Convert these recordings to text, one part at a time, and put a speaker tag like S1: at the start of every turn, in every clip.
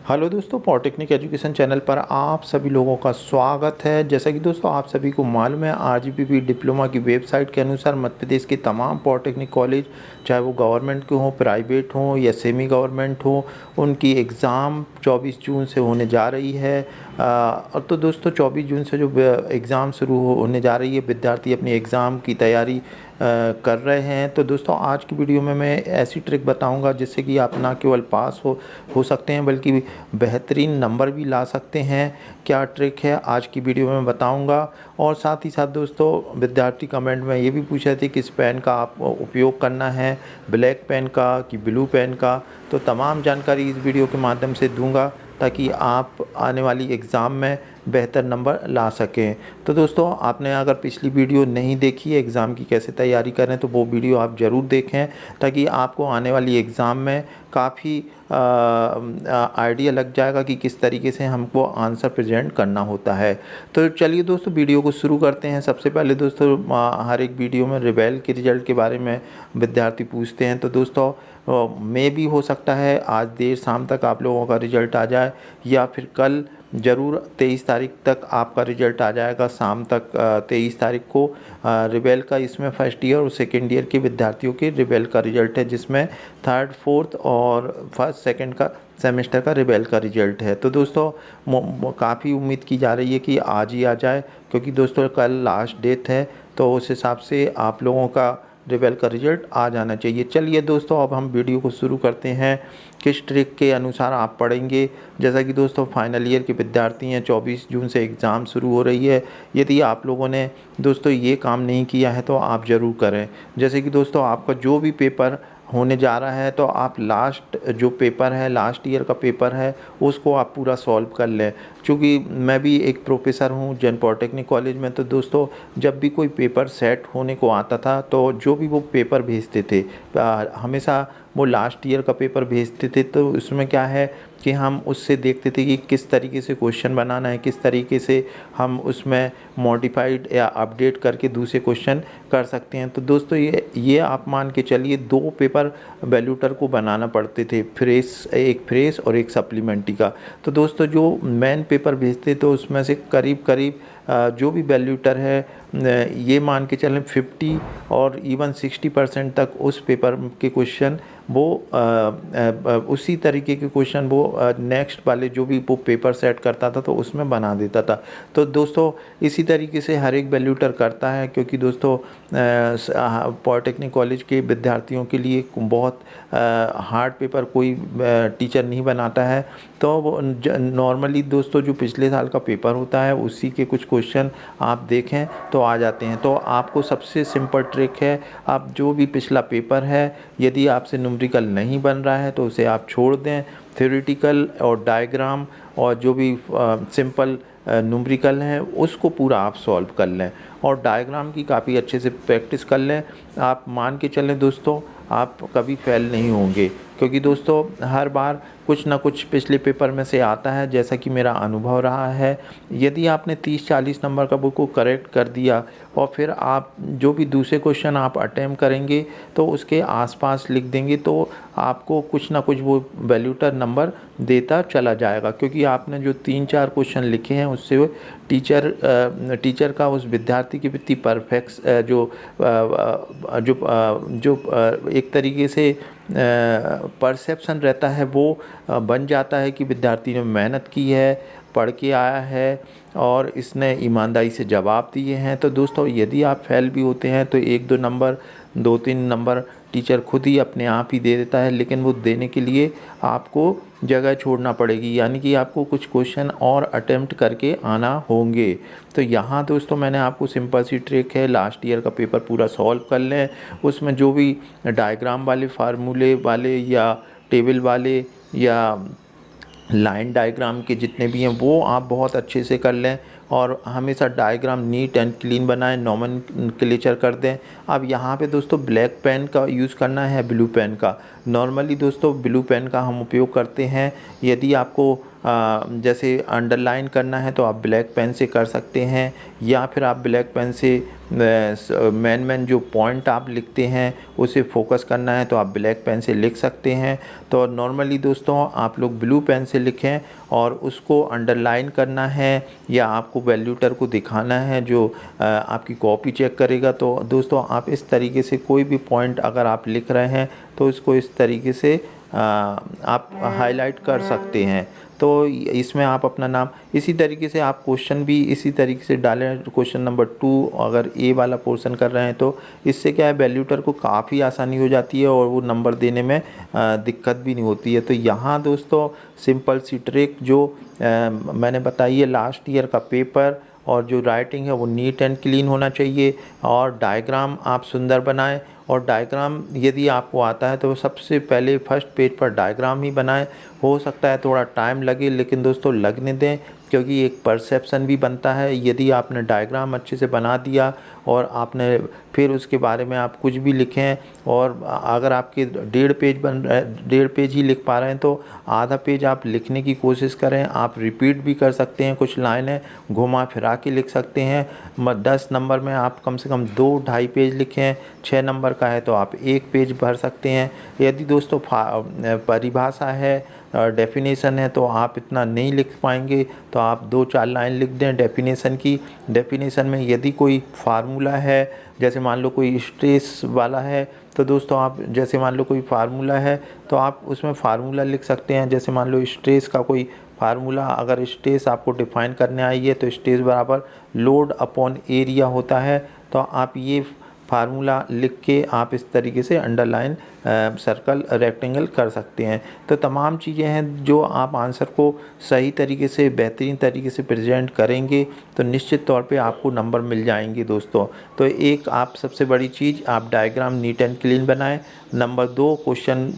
S1: Hello दोस्तों, polytechnic education channel पर आप सभी लोगों का स्वागत है। जैसा कि दोस्तों आप सभी को मालूम है, आरजीपीवी डिप्लोमा की वेबसाइट के अनुसार मध्य प्रदेश के तमाम पॉलिटेक्निक कॉलेज, चाहे वो गवर्नमेंट के हों, प्राइवेट हों या सेमी गवर्नमेंट हो, उनकी एग्ज़ाम 24 जून से होने जा रही है। और तो दोस्तों 24 जून से जो एग्ज़ाम शुरू होने जा रही है, विद्यार्थी अपनी एग्ज़ाम की तैयारी कर रहे हैं। तो दोस्तों आज की वीडियो में मैं ऐसी ट्रिक बताऊंगा जिससे कि आप ना केवल पास हो सकते हैं बल्कि बेहतरीन नंबर भी ला सकते हैं। क्या ट्रिक है आज की वीडियो में मैं बताऊंगा। और साथ ही साथ दोस्तों विद्यार्थी कमेंट में ये भी पूछ रहे थे किस पेन का आप उपयोग करना है, ब्लैक पेन का कि ब्लू पेन का। तो तमाम जानकारी इस वीडियो के माध्यम से दूंगा ताकि आप आने वाली एग्ज़ाम में बेहतर नंबर ला सकें। तो दोस्तों आपने अगर पिछली वीडियो नहीं देखी है एग्ज़ाम की कैसे तैयारी करें, तो वो वीडियो आप ज़रूर देखें ताकि आपको आने वाली एग्ज़ाम में काफ़ी आइडिया लग जाएगा कि किस तरीके से हमको आंसर प्रेजेंट करना होता है। तो चलिए दोस्तों वीडियो को शुरू करते हैं। सबसे पहले दोस्तों हर एक वीडियो में रिवेल के रिज़ल्ट के बारे में विद्यार्थी पूछते हैं। तो दोस्तों मे भी हो सकता है आज देर शाम तक आप लोगों का रिज़ल्ट आ जाए या फिर कल ज़रूर 23 तारीख तक आपका रिज़ल्ट आ जाएगा शाम तक। 23 तारीख को रिवेल का, इसमें फर्स्ट ईयर और सेकेंड ईयर के विद्यार्थियों के रिवेल का रिज़ल्ट है, जिसमें थर्ड फोर्थ और फर्स्ट सेकंड का सेमेस्टर का रिवेल का रिज़ल्ट है। तो दोस्तों काफ़ी उम्मीद की जा रही है कि आज ही आ जाए, क्योंकि दोस्तों कल लास्ट डेट है। तो उस हिसाब से आप लोगों का रिवेल का रिज़ल्ट आ जाना चाहिए। चलिए दोस्तों अब हम वीडियो को शुरू करते हैं। किस ट्रिक के अनुसार आप पढ़ेंगे, जैसा कि दोस्तों फाइनल ईयर के विद्यार्थी हैं, 24 जून से एग्ज़ाम शुरू हो रही है। यदि आप लोगों ने दोस्तों ये काम नहीं किया है तो आप ज़रूर करें। जैसे कि दोस्तों आपका जो भी पेपर होने जा रहा है, तो आप लास्ट जो पेपर है, लास्ट ईयर का पेपर है, उसको आप पूरा सॉल्व कर लें। क्योंकि मैं भी एक प्रोफेसर हूँ जैन पॉलिटेक्निक कॉलेज में। तो दोस्तों जब भी कोई पेपर सेट होने को आता था तो जो भी वो पेपर भेजते थे, हमेशा वो लास्ट ईयर का पेपर भेजते थे। तो उसमें क्या है कि हम उससे देखते थे कि किस तरीके से क्वेश्चन बनाना है, किस तरीके से हम उसमें मॉडिफाइड या अपडेट करके दूसरे क्वेश्चन कर सकते हैं। तो दोस्तों ये आप मान के चलिए 2 पेपर वैल्यूटर को बनाना पड़ते थे, एक फ्रेश और एक सप्लीमेंट्री का। तो दोस्तों जो मेन पेपर भेजते तो उसमें से करीब करीब जो भी वैल्यूटर है ये मान के चलें 50 और इवन 60% तक उस पेपर के क्वेश्चन वो उसी तरीके के क्वेश्चन वो नेक्स्ट वाले जो भी वो पेपर सेट करता था तो उसमें बना देता था। तो दोस्तों इसी तरीके से हर एक वैल्यूटर करता है, क्योंकि दोस्तों पॉलिटेक्निक कॉलेज के विद्यार्थियों के लिए बहुत हार्ड पेपर कोई टीचर नहीं बनाता है। तो वो नॉर्मली दोस्तों जो पिछले साल का पेपर होता है उसी के कुछ क्वेश्चन आप देखें तो आ जाते हैं। तो आपको सबसे सिंपल ट्रिक है, आप जो भी पिछला पेपर है यदि आपसे न्यूमेरिकल नहीं बन रहा है तो उसे आप छोड़ दें। थ्योरेटिकल और डायग्राम और जो भी सिंपल न्यूमेरिकल हैं उसको पूरा आप सॉल्व कर लें और डायग्राम की काफ़ी अच्छे से प्रैक्टिस कर लें। आप मान के चलें दोस्तों आप कभी फेल नहीं होंगे, क्योंकि दोस्तों हर बार कुछ ना कुछ पिछले पेपर में से आता है, जैसा कि मेरा अनुभव रहा है। यदि आपने 30-40 नंबर का बुक को करेक्ट कर दिया और फिर आप जो भी दूसरे क्वेश्चन आप अटेम्प्ट करेंगे तो उसके आसपास लिख देंगे तो आपको कुछ ना कुछ वो वैल्यूटर नंबर देता चला जाएगा, क्योंकि आपने जो 3-4 क्वेश्चन लिखे हैं उससे टीचर का उस विद्यार्थी के प्रति परफेक्ट जो एक तरीके से परसेप्शन रहता है वो बन जाता है कि विद्यार्थी ने मेहनत की है, पढ़ के आया है और इसने ईमानदारी से जवाब दिए हैं। तो दोस्तों यदि आप फेल भी होते हैं तो 1-2 नंबर, 2-3 नंबर टीचर खुद ही अपने आप ही दे देता है, लेकिन वो देने के लिए आपको जगह छोड़ना पड़ेगी, यानी कि आपको कुछ क्वेश्चन और अटेम्प्ट करके आना होंगे। तो यहाँ दोस्तों मैंने आपको सिंपल सी ट्रिक है, लास्ट ईयर का पेपर पूरा सॉल्व कर लें, उसमें जो भी डायग्राम वाले, फार्मूले वाले या टेबल वाले या लाइन डायग्राम के जितने भी हैं वो आप बहुत अच्छे से कर लें और हमेशा डायग्राम नीट एंड क्लीन बनाएं, नॉमेनक्लेचर कर दें। अब यहाँ पे दोस्तों ब्लैक पेन का यूज़ करना है, ब्लू पेन का। नॉर्मली दोस्तों ब्लू पेन का हम उपयोग करते हैं। यदि आपको जैसे अंडरलाइन करना है तो आप ब्लैक पेन से कर सकते हैं, या फिर आप ब्लैक पेन से मेन जो पॉइंट आप लिखते हैं उसे फोकस करना है तो आप ब्लैक पेन से लिख सकते हैं। तो नॉर्मली दोस्तों आप लोग ब्लू पेन से लिखें, और उसको अंडरलाइन करना है या आपको वैल्यूटर को दिखाना है जो आपकी कॉपी चेक करेगा। तो दोस्तों आप इस तरीके से कोई भी पॉइंट अगर आप लिख रहे हैं तो इसको इस तरीके से आप हाईलाइट कर सकते हैं। तो इसमें आप अपना नाम इसी तरीके से आप क्वेश्चन भी इसी तरीके से डालें। क्वेश्चन नंबर 2 अगर ए वाला पोर्शन कर रहे हैं तो इससे क्या है, वैल्यूटर को काफ़ी आसानी हो जाती है और वो नंबर देने में दिक्कत भी नहीं होती है। तो यहाँ दोस्तों सिंपल सी ट्रिक जो मैंने बताई है, लास्ट ईयर का पेपर और जो राइटिंग है वो नीट एंड क्लीन होना चाहिए, और डायग्राम आप सुंदर बनाएं। और डायग्राम यदि आपको आता है तो सबसे पहले फर्स्ट पेज पर डायग्राम ही बनाएं। हो सकता है थोड़ा टाइम लगे, लेकिन दोस्तों लगने दें, क्योंकि एक परसेप्शन भी बनता है। यदि आपने डायग्राम अच्छे से बना दिया और आपने फिर उसके बारे में आप कुछ भी लिखें, और अगर आपके 1.5 पेज बन रहा है, 1.5 पेज ही लिख पा रहे हैं तो आधा पेज आप लिखने की कोशिश करें। आप रिपीट भी कर सकते हैं, कुछ लाइनें घुमा फिरा के लिख सकते हैं। 10 नंबर में आप कम से कम 2-2.5 पेज लिखें, 6 नंबर का है तो आप 1 पेज भर सकते हैं। यदि दोस्तों परिभाषा है, डेफिनेशन है, तो आप इतना नहीं लिख पाएंगे, तो आप 2-4 लाइन लिख दें डेफिनेशन की। डेफिनेशन में यदि कोई फार्मूला है, जैसे मान लो कोई स्ट्रेस वाला है, तो दोस्तों आप जैसे मान लो कोई फार्मूला है तो आप उसमें फार्मूला लिख सकते हैं। जैसे मान लो स्ट्रेस का कोई फार्मूला, अगर स्ट्रेस आपको डिफाइन करने आई है तो स्ट्रेस बराबर लोड अपॉन एरिया होता है। तो आप ये फार्मूला लिख के आप इस तरीके से अंडरलाइन, सर्कल, रेक्टेंगल कर सकते हैं। तो तमाम चीज़ें हैं जो आप आंसर को सही तरीके से, बेहतरीन तरीके से प्रेजेंट करेंगे तो निश्चित तौर पे आपको नंबर मिल जाएंगे दोस्तों। तो एक आप सबसे बड़ी चीज़, आप डायग्राम नीट एंड क्लीन बनाएं। नंबर 2, क्वेश्चन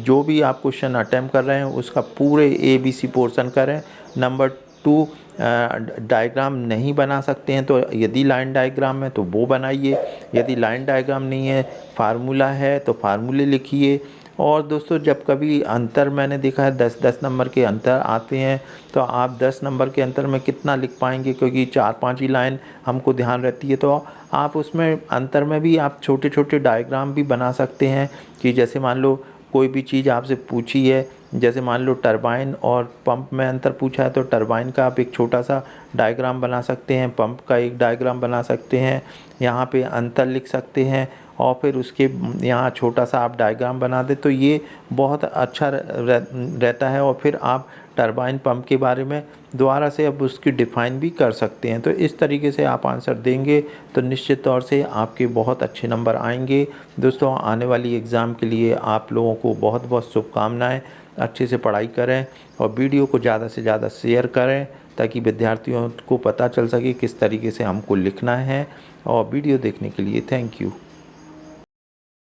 S1: जो भी आप क्वेश्चन अटैम्प्ट कर रहे हैं उसका पूरे ABC पोर्शन करें। नंबर 2, डायग्राम नहीं बना सकते हैं तो यदि लाइन डायग्राम है तो वो बनाइए, यदि लाइन डायग्राम नहीं है, फार्मूला है तो फार्मूले लिखिए। और दोस्तों जब कभी अंतर मैंने देखा है 10-10 नंबर के अंतर आते हैं, तो आप 10 नंबर के अंतर में कितना लिख पाएंगे, क्योंकि 4-5 ही लाइन हमको ध्यान रहती है। तो आप उसमें अंतर में भी आप छोटे छोटे डायग्राम भी बना सकते हैं, कि जैसे मान लो कोई भी चीज़ आपसे पूछी है, जैसे मान लो टरबाइन और पंप में अंतर पूछा है, तो टरबाइन का आप एक छोटा सा डायग्राम बना सकते हैं, पंप का एक डायग्राम बना सकते हैं, यहाँ पे अंतर लिख सकते हैं, और फिर उसके यहाँ छोटा सा आप डायग्राम बना दें तो ये बहुत अच्छा रहता है। और फिर आप टरबाइन पंप के बारे में दोबारा से अब उसकी डिफ़ाइन भी कर सकते हैं। तो इस तरीके से आप आंसर देंगे तो निश्चित तौर से आपके बहुत अच्छे नंबर आएंगे। दोस्तों आने वाली एग्ज़ाम के लिए आप लोगों को बहुत बहुत शुभकामनाएं। अच्छे से पढ़ाई करें और वीडियो को ज़्यादा से ज़्यादा शेयर करें, ताकि विद्यार्थियों को पता चल सके किस तरीके से हमको लिखना है। और वीडियो देखने के लिए थैंक यू।